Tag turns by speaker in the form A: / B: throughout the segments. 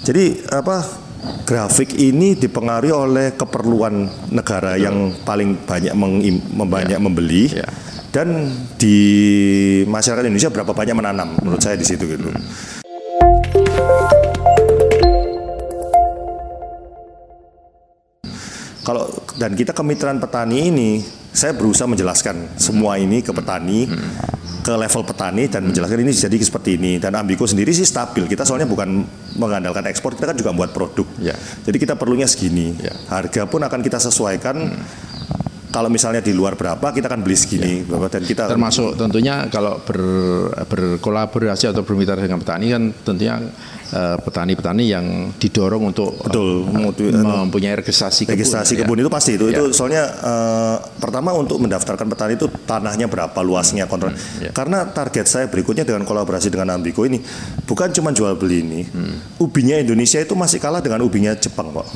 A: Jadi grafik ini dipengaruhi oleh keperluan negara yang paling banyak membeli dan di masyarakat Indonesia berapa banyak menanam. Menurut saya di situ gitu. Dan kita kemitraan petani ini, saya berusaha menjelaskan semua ini ke petani, ke level petani dan menjelaskan ini jadi seperti ini. Dan Ambico sendiri sih stabil. Kita soalnya bukan mengandalkan ekspor, kita kan juga membuat produk. Jadi kita perlunya segini. Harga pun akan kita sesuaikan. Kalau misalnya di luar berapa, kita akan beli segini. Dan kita
B: termasuk tentunya kalau berkolaborasi atau bermitra dengan petani kan tentunya petani-petani yang didorong untuk mempunyai registrasi kebun
A: itu pasti itu soalnya pertama untuk mendaftarkan petani itu tanahnya berapa luasnya kontrol. Karena target saya berikutnya dengan kolaborasi dengan Ambico ini bukan cuma jual beli ini, ubinya Indonesia itu masih kalah dengan ubinya Jepang, Pak.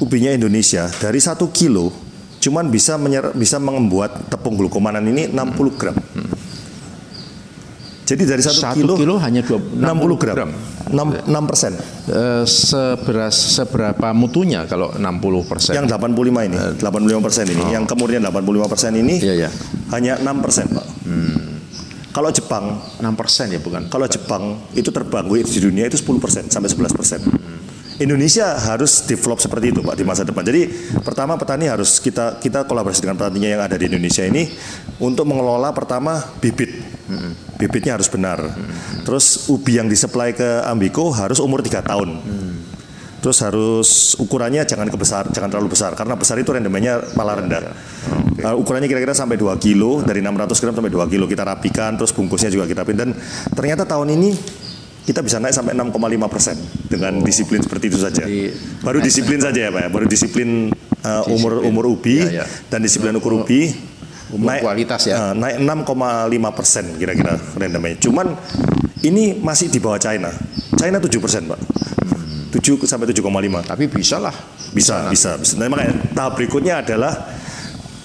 A: Ubinya Indonesia dari 1 kilo cuman bisa membuat tepung glukomanan ini 60 gram. Jadi dari 1 kilo
B: hanya
A: 60 gram. 6%.
B: Seberapa mutunya kalau 60%?
A: Yang 85 ini, 85% ini. Yang kemudian 85% ini hanya 6%, Pak. Kalau Jepang
B: 6% ya bukan?
A: Kalau Jepang itu terbanggu di dunia itu 10% sampai 11%. Indonesia harus develop seperti itu, Pak, di masa depan. Jadi pertama petani harus kita kolaborasi dengan petaninya yang ada di Indonesia ini untuk mengelola pertama bibit. Bibitnya harus benar. Terus ubi yang disuplai ke Ambico harus umur 3 tahun. Terus harus ukurannya jangan terlalu besar karena besar itu rendemennya malah rendah. Ukurannya kira-kira sampai 2 kilo, dari 600 gram sampai 2 kilo kita rapikan, terus bungkusnya juga kita rapikan. Dan ternyata tahun ini kita bisa naik sampai 6,5% dengan disiplin seperti itu saja. Baru disiplin saja ya, Pak. Baru disiplin umur ubi dan disiplin ukur ubi. Naik
B: kualitas ya.
A: Naik 6,5% kira-kira rendemennya. Cuman ini masih di bawah China. China 7%, Pak. 7 sampai 7,5.
B: Tapi bisa lah.
A: Bisa. Nah, makanya tahap berikutnya adalah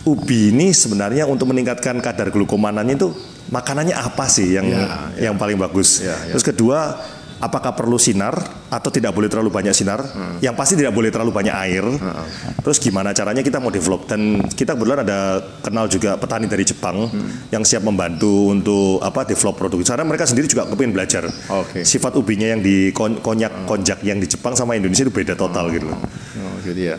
A: ubi ini sebenarnya untuk meningkatkan kadar glukomanannya itu makanannya apa sih yang paling bagus. Terus kedua, apakah perlu sinar atau tidak boleh terlalu banyak sinar? Yang pasti tidak boleh terlalu banyak air. Terus gimana caranya kita mau develop? Dan kita kebetulan ada kenal juga petani dari Jepang yang siap membantu untuk develop produk. Karena mereka sendiri juga kepingin belajar. Sifat ubinya yang di konjak yang di Jepang sama Indonesia itu beda total gitu.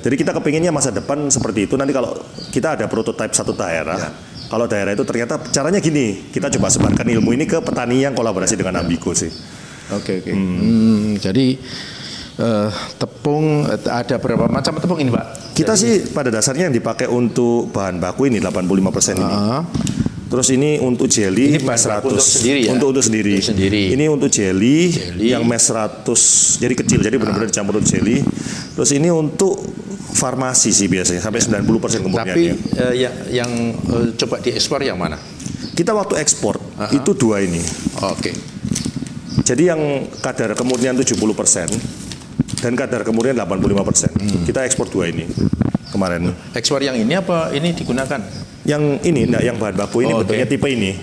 A: Jadi kita kepinginnya masa depan seperti itu. Nanti kalau kita ada prototipe satu daerah, kalau daerah itu ternyata caranya gini, kita coba sebarkan ilmu ini ke petani yang kolaborasi dengan Ambico sih.
B: Jadi tepung ada berapa macam tepung ini, Pak?
A: Kita sih pada dasarnya yang dipakai untuk bahan baku ini 85% ini. Terus ini untuk jelly
B: ini
A: mes 100
B: untuk sendiri ya?
A: Untuk sendiri. Ini untuk jelly yang mes 100 jadi kecil, jadi benar-benar dicampur untuk jelly. Terus ini untuk farmasi sih biasanya sampai 90% kemurniannya.
B: Tapi yang coba diekspor yang mana?
A: Kita waktu ekspor itu 2 ini. Jadi yang kadar kemurnian 70% dan kadar kemurnian 85%. Kita ekspor 2 ini kemarin.
B: Ekspor yang ini apa ini digunakan?
A: Yang ini enggak, yang bahan baku ini bentuknya tipe ini.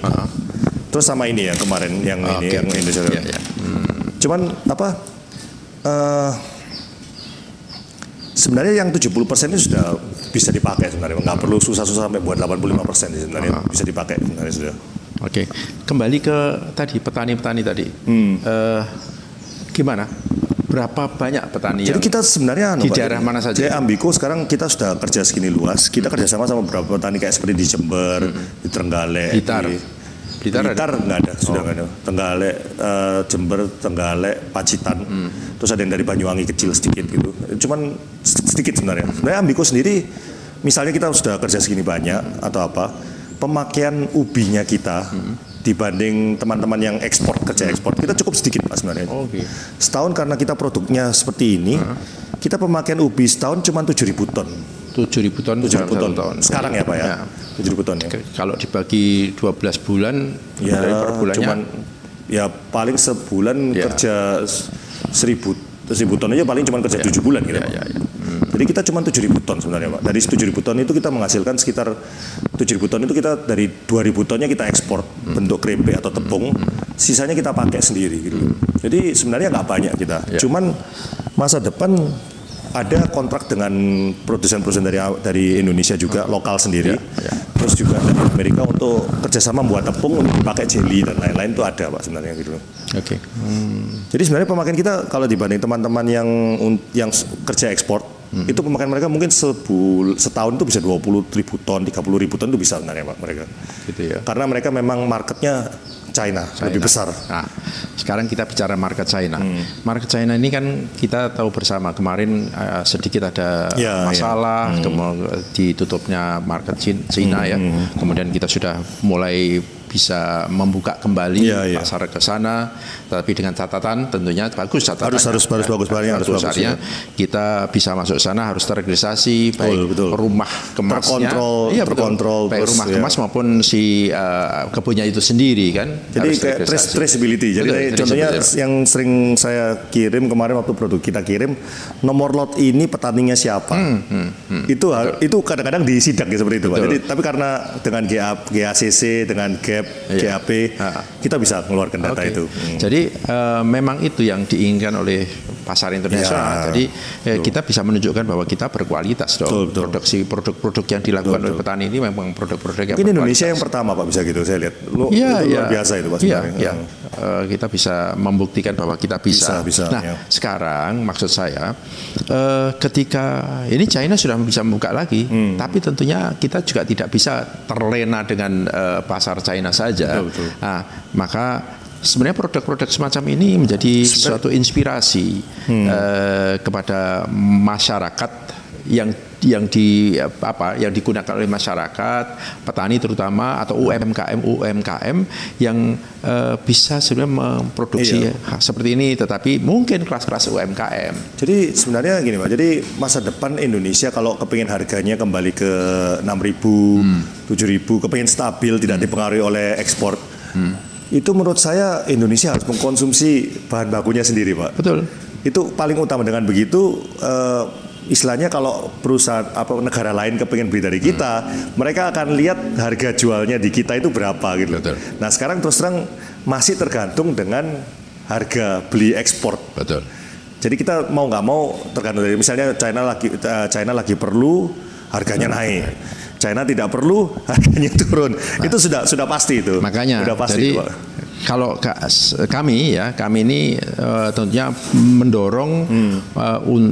A: Terus sama ini ya kemarin yang ini yang Indonesia. Cuman sebenarnya yang 70% ini sudah bisa dipakai sebenarnya. Nggak perlu susah-susah sampai buat 85% sebenarnya. Bisa dipakai sebenarnya sudah.
B: Kembali ke tadi petani-petani tadi. Gimana? Berapa banyak petani
A: Jadi kita sebenarnya
B: di daerah mana saja?
A: Jadi Ambico sekarang kita sudah kerja segini luas. Kita kerjasama sama beberapa petani kayak seperti di Jember, di Trenggalek, Blitar nggak ada, sudah nggak ada. Trenggalek, Jember, Trenggalek, Pacitan. Terus ada yang dari Banyuwangi kecil sedikit gitu. Cuman sedikit sebenarnya. Sebenarnya Ambico sendiri, misalnya kita sudah kerja segini banyak atau apa, pemakaian ubinya kita dibanding teman-teman yang kerja ekspor, kita cukup sedikit, Pak, sebenarnya. Setahun karena kita produknya seperti ini, kita pemakaian ubi setahun cuma 7.000 ton.
B: 7.000 ton.
A: 7.000 ton. Sekarang ya, Pak ya. 7.000 ton ya.
B: Kalau dibagi 12 bulan,
A: ya
B: per bulannya
A: cuman ya paling sebulan kerja 1.000 ton aja paling cuma kerja 7 bulan gitu. Jadi kita cuma 7.000 ton sebenarnya, Pak. Dari 7.000 ton itu kita menghasilkan sekitar 7.000 ton itu kita dari 2.000 tonnya kita ekspor bentuk krepek atau tepung, sisanya kita pakai sendiri gitu. Jadi sebenarnya nggak banyak kita. Cuman masa depan ada kontrak dengan produsen-produsen dari Indonesia juga, lokal sendiri. Terus juga dari Amerika untuk kerjasama membuat tepung untuk dipakai jelly dan lain-lain itu ada Pak sebenarnya gitu.
B: Oke.
A: Jadi sebenarnya pemakaian kita kalau dibanding teman-teman yang kerja ekspor, itu pemakaian mereka mungkin setahun itu bisa 20.000 ton, 30.000 ton itu bisa sebenarnya Pak mereka.
B: Gitu ya.
A: Karena mereka memang marketnya China lebih besar.
B: Nah, sekarang kita bicara market China. Market China ini kan kita tahu bersama kemarin sedikit ada masalah ditutupnya market China ya. Kemudian kita sudah mulai bisa membuka kembali pasar ke sana, tapi dengan catatan tentunya bagus catatannya. Harus bagus
A: ya.
B: Kita bisa masuk sana harus terregistrasi baik rumah kemasnya,
A: terkontrol,
B: baik rumah kemas maupun si kebunnya itu sendiri kan.
A: Jadi kayak traceability. Jadi contohnya yang sering saya kirim kemarin waktu produk kita kirim, nomor lot ini petaninya siapa. Itu kadang-kadang disidak ya seperti itu Pak. Jadi tapi karena dengan GACC dengan GAP kita bisa mengeluarkan data itu.
B: Jadi memang itu yang diinginkan oleh pasar internasional. Jadi kita bisa menunjukkan bahwa kita berkualitas dong. Produksi produk-produk yang dilakukan oleh petani ini memang produk-produk yang berkualitas.
A: Indonesia yang pertama Pak bisa gitu saya lihat. Itu luar biasa itu Pak sebenarnya.
B: Kita bisa membuktikan bahwa kita bisa. Sekarang maksud saya ketika ini China sudah bisa membuka lagi, tapi tentunya kita juga tidak bisa terlena dengan pasar China saja. Nah, maka sebenarnya produk-produk semacam ini menjadi suatu inspirasi kepada masyarakat yang digunakan oleh masyarakat, petani terutama atau UMKM yang bisa sebenarnya memproduksi seperti ini, tetapi mungkin kelas-kelas UMKM.
A: Jadi sebenarnya gini Pak, jadi masa depan Indonesia kalau kepingin harganya kembali ke 6.000, 7.000, kepingin stabil, tidak dipengaruhi oleh ekspor, itu menurut saya Indonesia harus mengkonsumsi bahan bakunya sendiri Pak.
B: Betul.
A: Itu paling utama. Dengan begitu istilahnya kalau perusahaan negara lain kepingin beli dari kita, mereka akan lihat harga jualnya di kita itu berapa gitu.
B: Betul.
A: Nah sekarang terus terang masih tergantung dengan harga beli ekspor.
B: Betul.
A: Jadi kita mau nggak mau tergantung dari misalnya China lagi perlu harganya naik. China tidak perlu harganya turun. Itu sudah pasti itu.
B: Makanya
A: sudah pasti
B: jadi
A: itu, Pak.
B: Kalau kami ini tentunya mendorong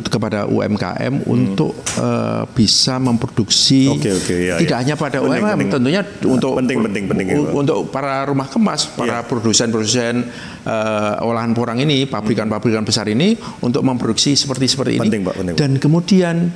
B: kepada UMKM untuk bisa memproduksi tidak hanya pada UMKM, tentunya untuk untuk para rumah kemas, para produsen-produsen olahan porang ini, pabrikan-pabrikan besar ini untuk memproduksi seperti ini.
A: Penting, Pak.
B: Dan kemudian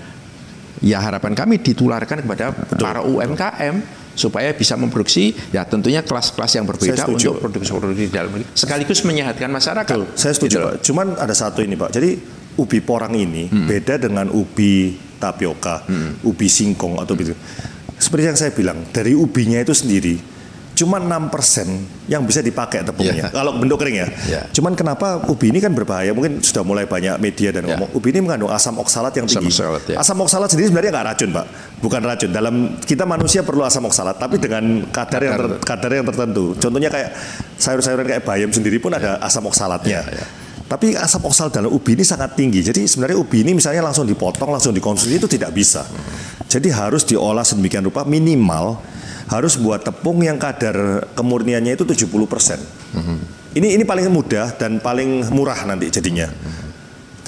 B: ya harapan kami ditularkan kepada para UMKM supaya bisa memproduksi ya tentunya kelas-kelas yang berbeda untuk produksi di dalam negeri sekaligus menyehatkan masyarakat.
A: Saya setuju Pak. Cuman ada satu ini Pak. Jadi ubi porang ini beda dengan ubi tapioka, ubi singkong atau gitu. Seperti yang saya bilang, dari ubinya itu sendiri cuma 6% yang bisa dipakai tepungnya. Kalau bentuk kering ya. Cuman kenapa ubi ini kan berbahaya? Mungkin sudah mulai banyak media dan ngomong ubi ini mengandung asam oksalat yang tinggi. Asam oksalat sendiri sebenarnya nggak racun, Pak. Bukan racun. Dalam kita manusia perlu asam oksalat, tapi dengan kadar yang tertentu. Contohnya kayak sayur-sayuran kayak bayam sendiri pun ada asam oksalatnya. Tapi asam oksalat dalam ubi ini sangat tinggi. Jadi sebenarnya ubi ini misalnya langsung dipotong, langsung dikonsumsi itu tidak bisa. Jadi harus diolah sedemikian rupa minimal harus buat tepung yang kadar kemurniannya itu 70%. Ini paling mudah dan paling murah nanti jadinya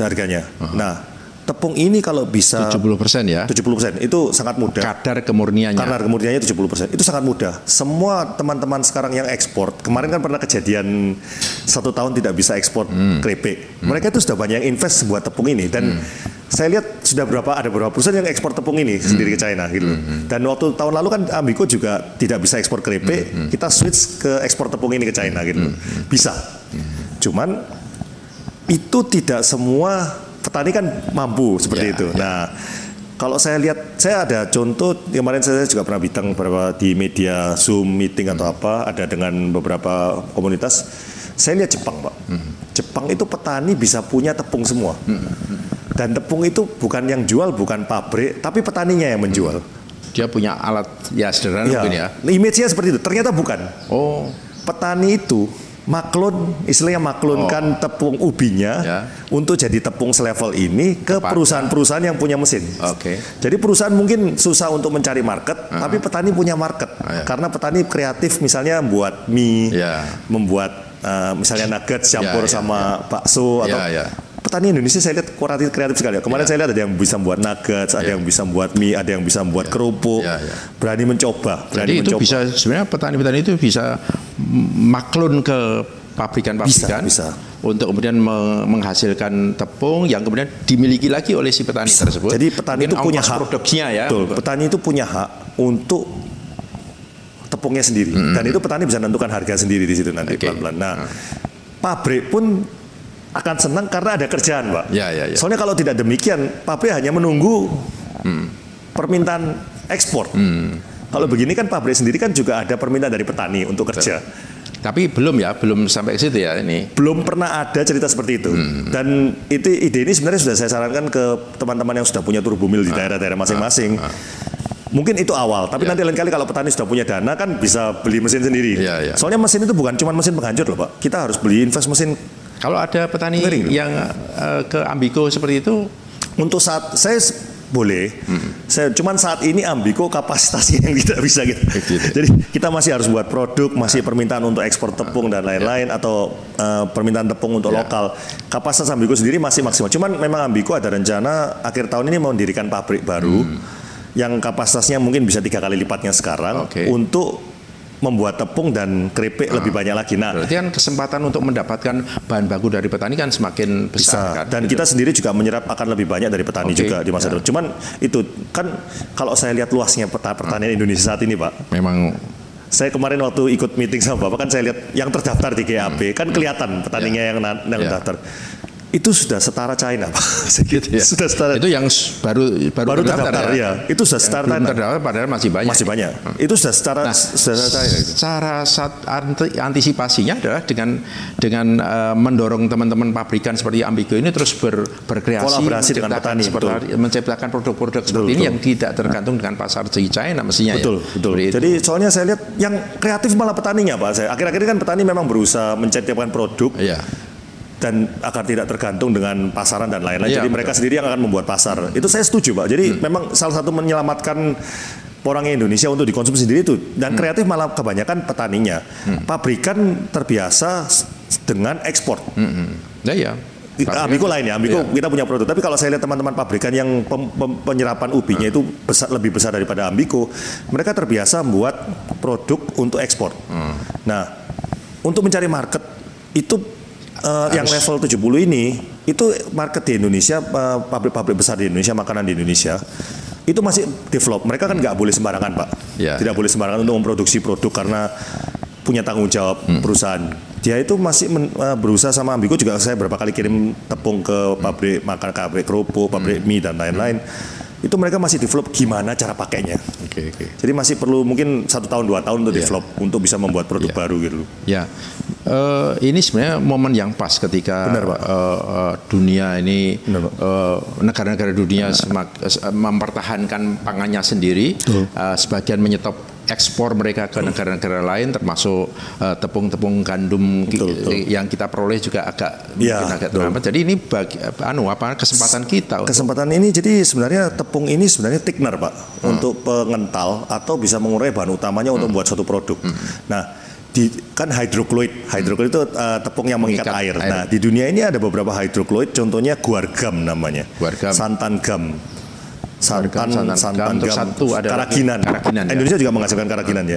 A: harganya. Nah, tepung ini kalau bisa
B: 70% ya.
A: 70% itu sangat mudah.
B: Kadar kemurniannya.
A: Kadar kemurniannya 70%. Itu sangat mudah. Semua teman-teman sekarang yang ekspor, kemarin kan pernah kejadian 1 tahun tidak bisa ekspor keripik. Mereka itu sudah banyak yang invest buat tepung ini dan saya lihat sudah ada beberapa perusahaan yang ekspor tepung ini sendiri ke China gitu. Dan waktu tahun lalu kan Ambico juga tidak bisa ekspor keripik, kita switch ke ekspor tepung ini ke China gitu. Bisa. Cuman itu tidak semua petani kan mampu seperti itu. Nah, kalau saya lihat, saya ada contoh kemarin saya juga pernah bintang beberapa di media Zoom meeting atau apa, ada dengan beberapa komunitas. Saya lihat Jepang, Pak. Jepang itu petani bisa punya tepung semua. Dan tepung itu bukan yang jual, bukan pabrik, tapi petaninya yang menjual.
B: Dia punya alat ya sederhana mungkin ya.
A: Image-nya seperti itu. Ternyata bukan. Petani itu istilahnya maklunkan tepung ubinya untuk jadi tepung selevel ini ke perusahaan-perusahaan yang punya mesin. Jadi perusahaan mungkin susah untuk mencari market, tapi petani punya market. Karena petani kreatif misalnya membuat mie, membuat misalnya nuggets campur sama bakso atau petani Indonesia saya lihat kreatif sekali. Kemarin saya lihat ada yang bisa membuat nuggets, ada yang bisa membuat mie, ada yang bisa membuat kerupuk. Berani mencoba.
B: Jadi itu bisa sebenarnya petani-petani itu bisa maklun ke pabrikan-pabrikan untuk kemudian menghasilkan tepung yang kemudian dimiliki lagi oleh si petani tersebut.
A: Jadi petani itu punya hak
B: produksinya ya.
A: Betul, petani itu punya hak untuk tepungnya sendiri dan itu petani bisa menentukan harga sendiri di situ nanti pelan-pelan. Nah, pabrik pun akan senang karena ada kerjaan, Pak. Soalnya kalau tidak demikian, pabrik hanya menunggu permintaan ekspor. Kalau begini kan pabrik sendiri kan juga ada permintaan dari petani untuk kerja.
B: Tapi belum sampai ke situ ya ini.
A: Belum pernah ada cerita seperti itu. Dan ide ini sebenarnya sudah saya sarankan ke teman-teman yang sudah punya turbo mill di daerah-daerah masing-masing. Mungkin itu awal, tapi nanti lain kali kalau petani sudah punya dana kan bisa beli mesin sendiri. Soalnya mesin itu bukan cuma mesin penghancur loh, Pak. Kita harus beli invest mesin.
B: Kalau ada petani yang ke Ambico seperti itu,
A: untuk saat saya boleh. Cuman saat ini Ambico kapasitasnya yang tidak bisa gitu. Jadi kita masih harus buat produk, masih permintaan untuk ekspor tepung dan lain-lain atau permintaan tepung untuk lokal. Kapasitas Ambico sendiri masih maksimal. Cuman memang Ambico ada rencana akhir tahun ini mau mendirikan pabrik baru yang kapasitasnya mungkin bisa 3 kali lipatnya sekarang untuk membuat tepung dan keripik lebih banyak lagi. Nah,
B: berarti kan kesempatan untuk mendapatkan bahan baku dari petani kan semakin besar.
A: Dan kita sendiri juga menyerap akan lebih banyak dari petani juga di masa depan. Cuman itu kan kalau saya lihat luasnya peta pertanian Indonesia saat ini, Pak.
B: Memang
A: saya kemarin waktu ikut meeting sama Bapak kan saya lihat yang terdaftar di GAP kan kelihatan petaninya yang terdaftar. Itu sudah setara China, Pak.
B: Gitu ya.
A: Sudah setara.
B: Itu yang baru
A: terdaftar ya. Itu sudah setara China.
B: Terdaftar padahal masih banyak.
A: Masih banyak. Itu sudah setara China.
B: Cara antisipasinya adalah dengan mendorong teman-teman pabrikan seperti Ambico ini terus berkreasi,
A: kolaborasi dengan petani,
B: menciptakan produk-produk seperti ini yang tidak tergantung dengan pasar di China mestinya.
A: Betul. Jadi soalnya saya lihat yang kreatif malah petaninya, Pak. Saya akhir-akhir ini kan petani memang berusaha menciptakan produk. Dan akan tidak tergantung dengan pasaran dan lain-lain. Jadi mereka sendiri yang akan membuat pasar. Itu saya setuju, Pak. Jadi memang salah satu menyelamatkan orang Indonesia untuk dikonsumsi sendiri itu. Dan kreatif malah kebanyakan petaninya. Pabrikan terbiasa dengan ekspor. Ambico lain ya, Ambico kita punya produk. Tapi kalau saya lihat teman-teman pabrikan yang penyerapan ubinya itu lebih besar daripada Ambico, mereka terbiasa membuat produk untuk ekspor. Nah, untuk mencari market itu yang level 70 ini itu market di Indonesia, pabrik-pabrik besar di Indonesia, makanan di Indonesia itu masih develop. Mereka kan nggak boleh sembarangan, Pak. Tidak boleh sembarangan untuk memproduksi produk karena punya tanggung jawab perusahaan. Dia itu masih berusaha sama Ambico juga. Saya berapa kali kirim tepung ke pabrik makan, pabrik kerupuk, pabrik mie dan lain-lain. Itu mereka masih develop gimana cara pakainya. Jadi masih perlu mungkin 1 tahun 2 tahun untuk develop untuk bisa membuat produk baru gitu.
B: Ini sebenarnya momen yang pas ketika dunia ini negara-negara dunia mempertahankan pangannya sendiri, sebagian menyetop ekspor mereka ke negara-negara lain, termasuk tepung-tepung gandum yang kita peroleh juga agak terlambat. Jadi ini kesempatan kita.
A: Kesempatan ini jadi sebenarnya tepung ini sebenarnya thickener, Pak, untuk pengental atau bisa mengurai bahan utamanya untuk membuat suatu produk. Nah, kan hydrochloride itu tepung yang mengikat air. Nah, di dunia ini ada beberapa hydrochloride, contohnya guar gum namanya, santan gum. Santan gam, karaginan. Indonesia juga menghasilkan karaginan ya.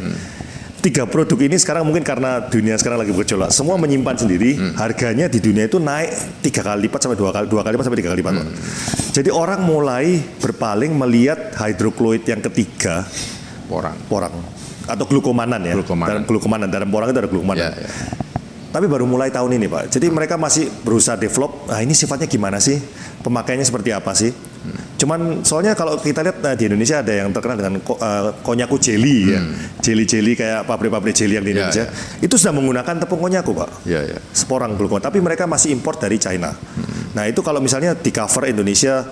A: 3 produk ini sekarang mungkin karena dunia sekarang lagi bergejolak, semua menyimpan sendiri. Harganya di dunia itu naik 3 kali lipat sampai 2 kali lipat sampai 3 kali lipat. Jadi orang mulai berpaling melihat hidrokloid yang ketiga, porang atau glukomanan ya. Dalam porang itu ada glukomanan. Tapi baru mulai tahun ini, Pak. Jadi mereka masih berusaha develop. Nah, ini sifatnya gimana sih? Pemakaiannya seperti apa sih? Cuman soalnya kalau kita lihat di Indonesia ada yang terkenal dengan konyaku jelly ya. Jelly kayak pabrik-pabrik jelly yang di Indonesia. Itu sudah menggunakan tepung konyaku, Pak. Seporang glukoman. Tapi mereka masih import dari China. Nah, itu kalau misalnya di cover Indonesia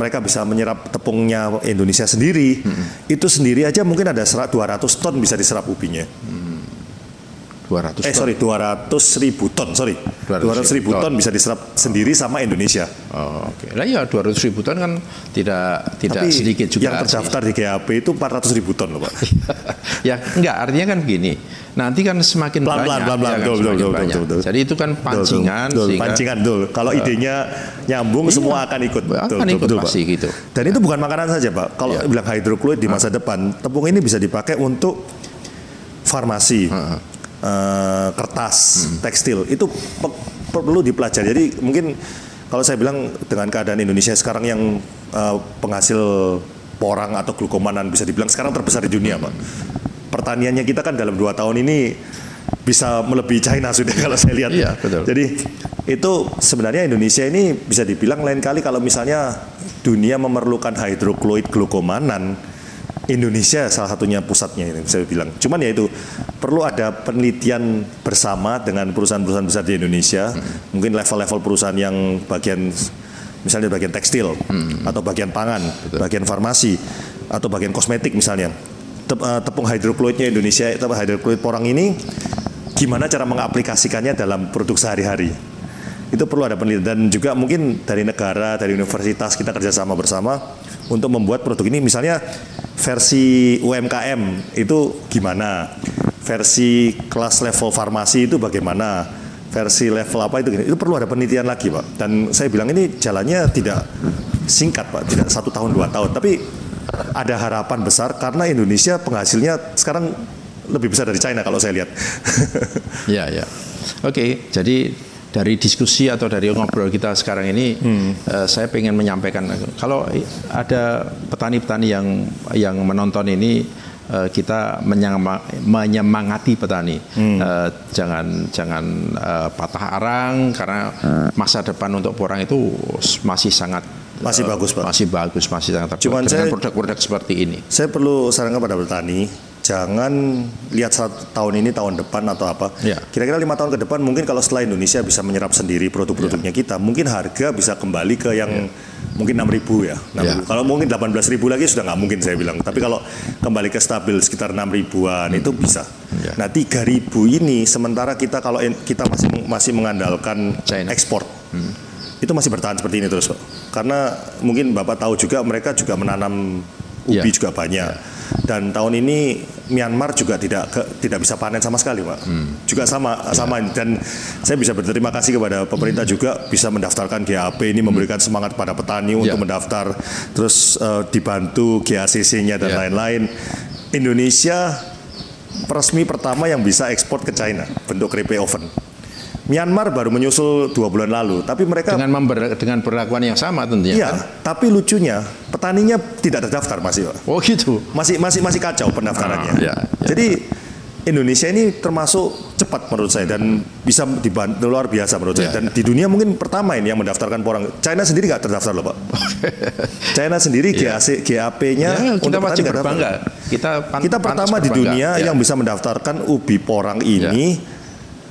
A: mereka bisa menyerap tepungnya Indonesia sendiri. Itu sendiri aja mungkin ada 200 ton bisa diserap ubinya. 200.000 ton, 200.000 ton bisa diserap sendiri sama Indonesia.
B: Oh, oke. Lah ya 200.000 ton kan tidak
A: tapi
B: sedikit juga.
A: Yang terdaftar di GAP itu 400.000 ton loh Pak.
B: Ya enggak, artinya kan begini. Nanti kan semakin banyak.
A: Betul.
B: Jadi itu kan pancingan.
A: Pancingan, betul. Kalau idenya nyambung, semua akan ikut.
B: Betul, pasti
A: Pak.
B: Gitu.
A: Dan itu bukan makanan saja Pak. Kalau bilang hydrochloride di masa depan, tepung ini bisa dipakai untuk farmasi. Kertas, tekstil itu perlu dipelajari. Jadi mungkin kalau saya bilang dengan keadaan Indonesia sekarang yang penghasil porang atau glukomanan bisa dibilang sekarang terbesar di dunia Pak. Pertaniannya kita kan dalam 2 tahun ini bisa melebihi China sudah kalau saya lihat.
B: Iya, betul.
A: Jadi itu sebenarnya Indonesia ini bisa dibilang lain kali kalau misalnya dunia memerlukan hidrokloid glukomanan, Indonesia salah satunya pusatnya ini saya bilang. Cuman ya itu perlu ada penelitian bersama dengan perusahaan-perusahaan besar di Indonesia. Mungkin level-level perusahaan yang misalnya bagian tekstil atau bagian pangan, bagian farmasi atau bagian kosmetik misalnya. Tepung hidrokloidnya Indonesia, hidrokloid porang ini gimana cara mengaplikasikannya dalam produk sehari-hari. Itu perlu ada penelitian dan juga mungkin dari negara, dari universitas kita kerjasama bersama untuk membuat produk ini. Misalnya versi UMKM itu gimana, versi kelas level farmasi itu bagaimana, versi level apa itu perlu ada penelitian lagi Pak. Dan saya bilang ini jalannya tidak singkat Pak, tidak 1 tahun 2 tahun, tapi ada harapan besar karena Indonesia penghasilnya sekarang lebih besar dari China kalau saya lihat.
B: Ya. Oke, jadi dari diskusi atau dari ngobrol kita sekarang ini, saya ingin menyampaikan kalau ada petani-petani yang menonton ini, kita menyemangati petani, jangan patah arang karena masa depan untuk porang itu masih bagus Pak. Masih sangat terbuka dengan produk-produk seperti ini.
A: Saya perlu sarankan pada petani, jangan lihat 1 tahun ini, tahun depan atau apa. Kira-kira 5 tahun ke depan mungkin kalau setelah Indonesia bisa menyerap sendiri produk-produknya kita, mungkin harga bisa kembali ke yang mungkin 6.000 ya. 6.000. Kalau mungkin 18.000 lagi sudah nggak mungkin saya bilang. Tapi kalau kembali ke stabil sekitar 6.000-an itu bisa. Nah 3.000 ini sementara kita kalau kita masih mengandalkan ekspor. Itu masih bertahan seperti ini terus Pak. Karena mungkin Bapak tahu juga mereka juga menanam ubi juga banyak. Dan tahun ini Myanmar juga tidak bisa panen sama sekali Pak. Juga sama dan saya bisa berterima kasih kepada pemerintah juga bisa mendaftarkan GAP ini, memberikan semangat pada petani untuk mendaftar, terus dibantu GACC-nya dan lain-lain. Indonesia resmi pertama yang bisa ekspor ke China bentuk keripik oven. Myanmar baru menyusul 2 bulan lalu, tapi mereka
B: dengan perlakuan yang sama tentunya.
A: Iya, tapi lucunya petaninya tidak terdaftar masih.
B: Oh gitu.
A: Masih kacau pendaftarannya. Jadi Indonesia ini termasuk cepat menurut saya dan bisa dibantu luar biasa menurut saya. Dan di dunia mungkin pertama ini yang mendaftarkan porang. China sendiri nggak terdaftar loh Pak. China sendiri GAP-nya
B: kita masih berbangga.
A: Kita pertama di dunia yang bisa mendaftarkan ubi porang ini.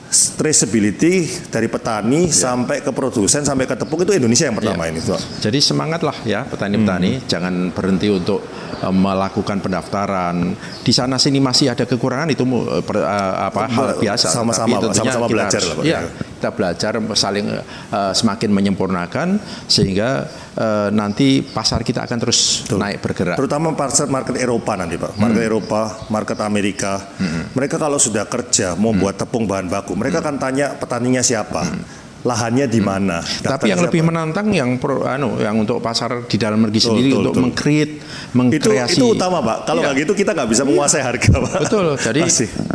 A: Traceability dari petani sampai ke produsen sampai ke tepung itu Indonesia yang pertama ini.
B: Jadi semangatlah ya petani-petani, jangan berhenti untuk melakukan pendaftaran. Di sana sini masih ada kekurangan itu hal biasa.
A: Sama-sama belajar lah Pak.
B: Kita belajar saling semakin menyempurnakan sehingga nanti pasar kita akan terus naik bergerak.
A: Terutama market Eropa nanti Pak. Market Eropa, market Amerika. Mereka kalau sudah kerja mau buat tepung bahan baku, mereka akan tanya petaninya siapa. Lahannya di mana?
B: Tapi yang lebih menantang yang untuk pasar di dalam negeri sendiri untuk mengkreasi.
A: Itu utama Pak. Kalau nggak gitu kita nggak bisa menguasai harga Pak.
B: Betul. Jadi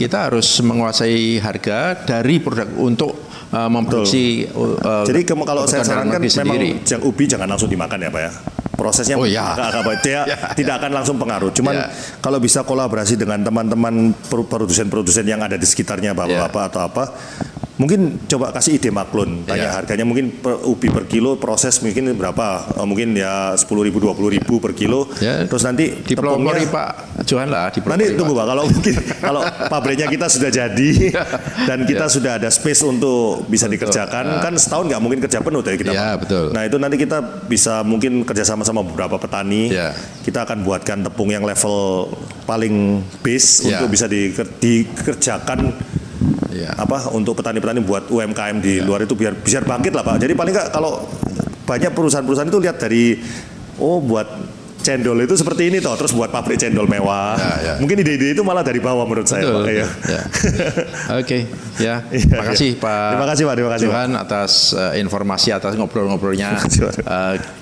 B: kita harus menguasai harga dari produk untuk memproduksi.
A: Jadi kalau saya sarankan memang yang ubi jangan langsung dimakan ya Pak ya. Prosesnya tidak akan langsung pengaruh. Cuman kalau bisa kolaborasi dengan teman-teman produsen-produsen yang ada di sekitarnya bapak-bapak atau apa. Mungkin coba kasih ide maklun, tanya harganya mungkin ubi per kilo proses mungkin berapa, mungkin ya 10.000 20.000 per kilo, terus nanti
B: dipelopori Pak Johan lah.
A: Nanti tunggu Pak, kalau pabriknya kita sudah jadi dan kita sudah ada space untuk bisa dikerjakan, kan setahun nggak mungkin kerja penuh dari kita.
B: Betul.
A: Nah itu nanti kita bisa mungkin kerjasama sama beberapa petani, kita akan buatkan tepung yang level paling base untuk bisa dikerjakan untuk petani-petani buat UMKM di luar itu biar bangkit lah Pak. Jadi paling nggak kalau banyak perusahaan-perusahaan itu lihat dari buat cendol itu seperti ini toh, terus buat pabrik cendol mewah. Mungkin ide-ide itu malah dari bawah menurut saya Pak.
B: Oke, terima kasih Pak.
A: Terima kasih Pak, terima kasih
B: Johan atas informasi, atas ngobrol-ngobrolnya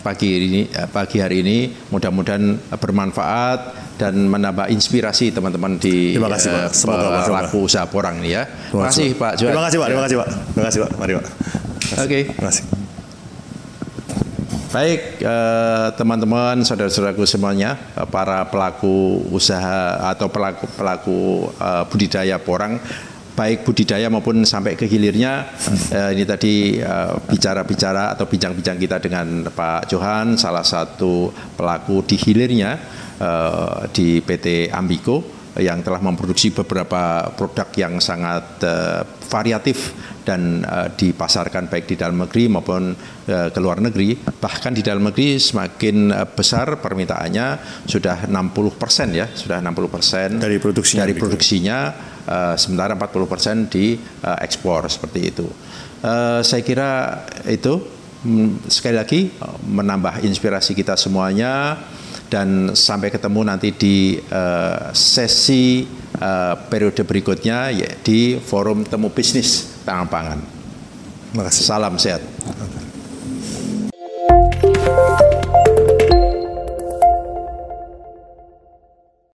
B: pagi hari ini. Mudah-mudahan bermanfaat dan menambah inspirasi teman-teman di pelaku usaha porang ini ya. Terima kasih Pak Johan.
A: Terima kasih Pak, terima kasih Pak. Terima kasih Pak. Mari Pak.
B: Oke.
A: Terima kasih.
B: Baik, teman-teman, saudara-saudaraku semuanya, para pelaku usaha atau pelaku budidaya porang, baik budidaya maupun sampai ke hilirnya, ini tadi bicara-bicara atau bincang-bincang kita dengan Pak Johan, salah satu pelaku di hilirnya di PT Ambico yang telah memproduksi beberapa produk yang sangat variatif dan dipasarkan baik di dalam negeri maupun ke luar negeri. Bahkan di dalam negeri semakin besar permintaannya, sudah 60% ya, sudah 60% dari produksinya, sementara 40% di ekspor seperti itu. Saya kira itu sekali lagi menambah inspirasi kita semuanya, dan sampai ketemu nanti di sesi periode berikutnya di forum temu bisnis Tangan Pangan.
A: Terima kasih.
B: Salam sehat.